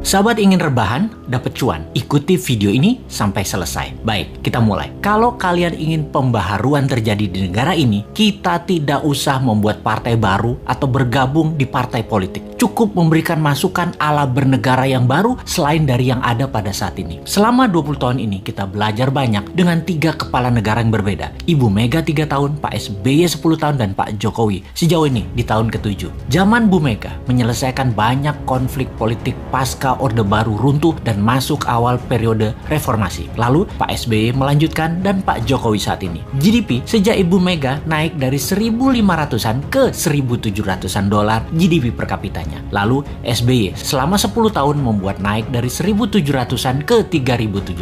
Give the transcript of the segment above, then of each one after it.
Sahabat ingin rebahan, dapat cuan? Ikuti video ini sampai selesai. Baik, kita mulai. Kalau kalian ingin pembaharuan terjadi di negara ini, kita tidak usah membuat partai baru atau bergabung di partai politik. Cukup memberikan masukan ala bernegara yang baru selain dari yang ada pada saat ini. Selama 20 tahun ini kita belajar banyak dengan 3 kepala negara yang berbeda. Ibu Mega 3 tahun, Pak SBY 10 tahun, dan Pak Jokowi sejauh ini di tahun ke-7. Zaman Bu Mega menyelesaikan banyak konflik politik pasca Orde Baru runtuh dan masuk awal periode reformasi. Lalu Pak SBY melanjutkan dan Pak Jokowi saat ini. GDP sejak Ibu Mega naik dari 1.500-an ke 1.700-an dolar GDP per kapitanya. Lalu SBY selama 10 tahun membuat naik dari 1.700-an ke 3.750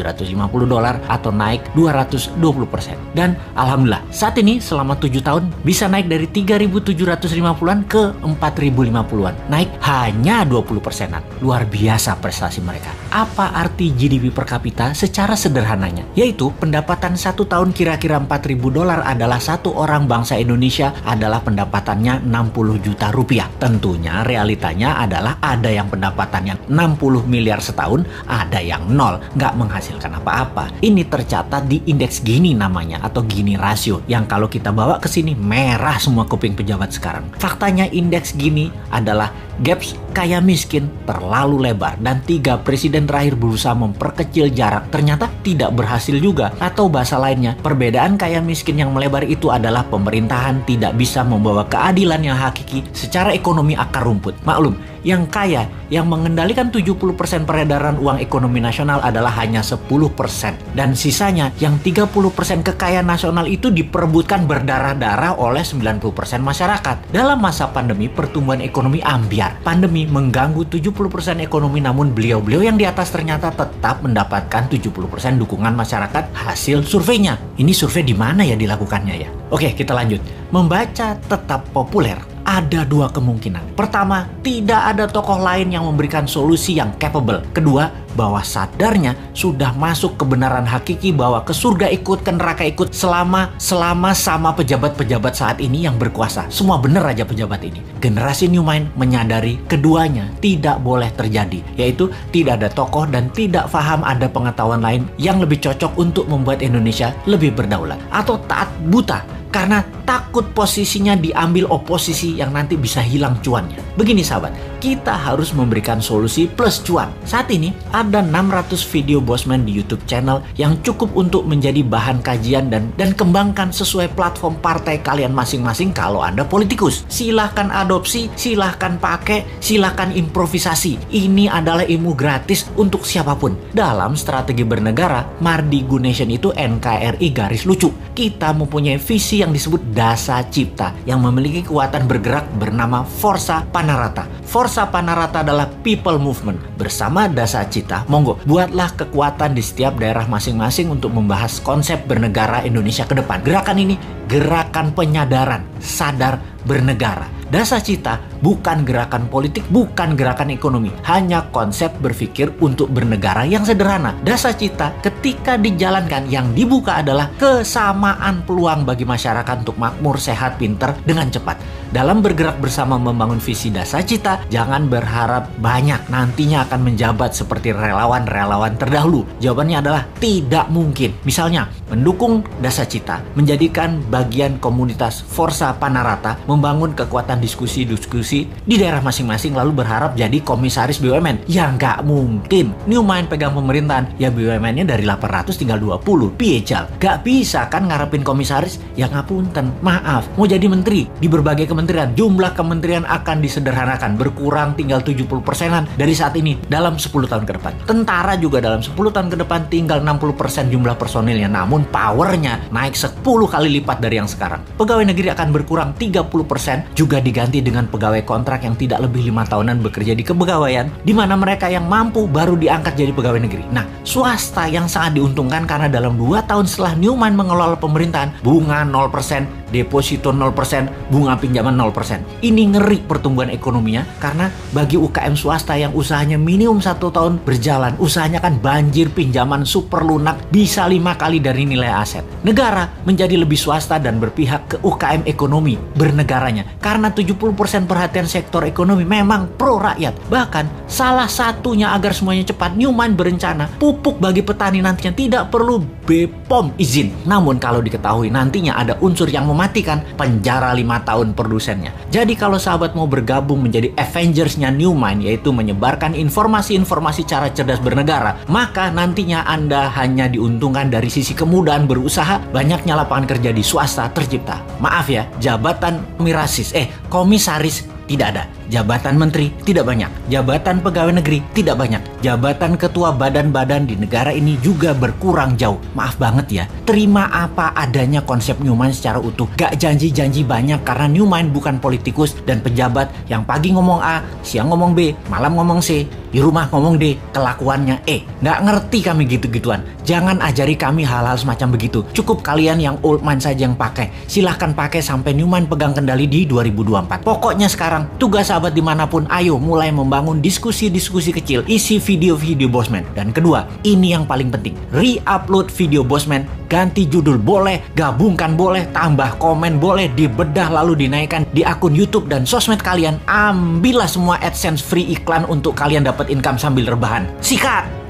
dolar atau naik 220%. Dan alhamdulillah saat ini selama 7 tahun bisa naik dari 3.750-an ke 4.050-an. Naik hanya 20%-an. Luar biasa prestasi mereka. Apa arti GDP per kapita secara sederhananya? Yaitu pendapatan 1 tahun kira-kira 4.000 dolar adalah satu orang bangsa Indonesia adalah pendapatannya 60 juta rupiah. Tentunya realitanya adalah ada yang pendapatannya 60 miliar setahun, ada yang nol, nggak menghasilkan apa-apa. Ini tercatat di indeks Gini namanya atau Gini rasio yang kalau kita bawa ke sini merah semua kuping pejabat sekarang. Faktanya indeks Gini adalah gaps kaya miskin terlalu lebar dan 3 presiden terakhir berusaha memperkecil jarak ternyata tidak berhasil juga. Atau bahasa lainnya, perbedaan kaya miskin yang melebar itu adalah pemerintahan tidak bisa membawa keadilan yang hakiki secara ekonomi akar rumput. Maklum, yang kaya, yang mengendalikan 70% peredaran uang ekonomi nasional adalah hanya 10%. Dan sisanya yang 30% kekayaan nasional itu diperebutkan berdarah-darah oleh 90% masyarakat. Dalam masa pandemi, pertumbuhan ekonomi ambyar. Pandemi mengganggu 70% ekonomi, namun beliau-beliau yang di atas ternyata tetap mendapatkan 70% dukungan masyarakat hasil surveinya. Ini survei di mana ya dilakukannya ya? Oke, kita lanjut. Membaca tetap populer. Ada 2 kemungkinan. Pertama, tidak ada tokoh lain yang memberikan solusi yang capable. Kedua, bahwa sadarnya sudah masuk kebenaran hakiki bahwa ke surga ikut, ke neraka ikut selama sama pejabat-pejabat saat ini yang berkuasa. Semua benar aja pejabat ini. Generasi New Mind menyadari keduanya tidak boleh terjadi, yaitu tidak ada tokoh dan tidak paham ada pengetahuan lain yang lebih cocok untuk membuat Indonesia lebih berdaulat. Atau taat buta karena takut posisinya diambil oposisi yang nanti bisa hilang cuannya. Begini sahabat, kita harus memberikan solusi plus cuan. Saat ini ada 600 video Bosman di YouTube channel yang cukup untuk menjadi bahan kajian dan kembangkan sesuai platform partai kalian masing-masing kalau Anda politikus. Silahkan adopsi, silahkan pakai, silahkan improvisasi. Ini adalah ilmu gratis untuk siapapun. Dalam strategi bernegara, Mardi Gunation itu NKRI garis lucu. Kita mempunyai visi yang disebut Dasa Cipta yang memiliki kekuatan bergerak bernama Forza Panarata. Forza Panarata adalah people movement. Bersama Dasa Cipta, monggo buatlah kekuatan di setiap daerah masing-masing untuk membahas konsep bernegara Indonesia ke depan. Gerakan ini gerakan penyadaran, sadar bernegara. Dasa Cipta bukan gerakan politik, bukan gerakan ekonomi, hanya konsep berpikir untuk bernegara yang sederhana. Dasa Cipta ketika dijalankan yang dibuka adalah kesamaan peluang bagi masyarakat untuk makmur, sehat, pinter dengan cepat. Dalam bergerak bersama membangun visi Dasa Cipta, jangan berharap banyak nantinya akan menjabat seperti relawan-relawan terdahulu. Jawabannya adalah tidak mungkin. Misalnya, mendukung Dasa Cipta, menjadikan bagian komunitas Forza Panarata, membangun kekuatan diskusi-diskusi di daerah masing-masing lalu berharap jadi komisaris BUMN. Ya nggak mungkin. New Mind pegang pemerintahan, ya BUMN-nya dari 800 tinggal 20. Piejal. Gak bisa kan ngarepin komisaris? Ya ngapunten, maaf. Mau jadi menteri di berbagai kementerian, jumlah kementerian akan disederhanakan, berkurang tinggal 70%-an dari saat ini dalam 10 tahun ke depan. Tentara juga dalam 10 tahun ke depan tinggal 60% jumlah personilnya, namun powernya naik 10 kali lipat dari yang sekarang. Pegawai negeri akan berkurang 30%, juga diganti dengan pegawai kontrak yang tidak lebih 5 tahunan bekerja di kepegawaian, di mana mereka yang mampu baru diangkat jadi pegawai negeri. Nah, swasta yang sangat diuntungkan karena dalam 2 tahun setelah New Mind mengelola pemerintahan, bunga 0%, deposito 0%, bunga pinjaman 0%. Ini ngeri pertumbuhan ekonominya karena bagi UKM swasta yang usahanya minimum 1 tahun berjalan, usahanya kan banjir pinjaman super lunak bisa 5 kali dari nilai aset. Negara menjadi lebih swasta dan berpihak ke UKM ekonomi bernegaranya karena 70% perhatian sektor ekonomi memang pro rakyat. Bahkan salah satunya agar semuanya cepat, Newmont berencana pupuk bagi petani nantinya tidak perlu BPOM izin. Namun kalau diketahui nantinya ada unsur yang mematikan, penjara 5 tahun produsennya. Jadi kalau sahabat mau bergabung menjadi Avengers-nya Newmont, yaitu menyebarkan informasi-informasi cara cerdas bernegara, maka nantinya Anda hanya diuntungkan dari sisi kemudahan berusaha, banyaknya lapangan kerja di swasta tercipta. Maaf ya, jabatan komisaris tidak ada. Jabatan menteri tidak banyak. Jabatan pegawai negeri tidak banyak. Jabatan ketua badan-badan di negara ini juga berkurang jauh. Maaf banget ya. Terima apa adanya konsep Newmont secara utuh. Gak janji-janji banyak karena Newmont bukan politikus dan pejabat yang pagi ngomong A, siang ngomong B, malam ngomong C, di rumah ngomong D, kelakuannya E. Gak ngerti kami gitu-gituan. Jangan ajari kami hal-hal semacam begitu. Cukup kalian yang old mind saja yang pakai. Silahkan pakai sampai Newmont pegang kendali di 2024. Pokoknya sekarang tugas sahabat dimanapun, ayo mulai membangun diskusi-diskusi kecil, isi video-video Bosman. Dan kedua, ini yang paling penting, re-upload video Bosman, ganti judul boleh, gabungkan boleh, tambah komen boleh, dibedah lalu dinaikkan di akun YouTube dan sosmed kalian. Ambillah semua AdSense free iklan untuk kalian dapat income sambil rebahan. Sikat!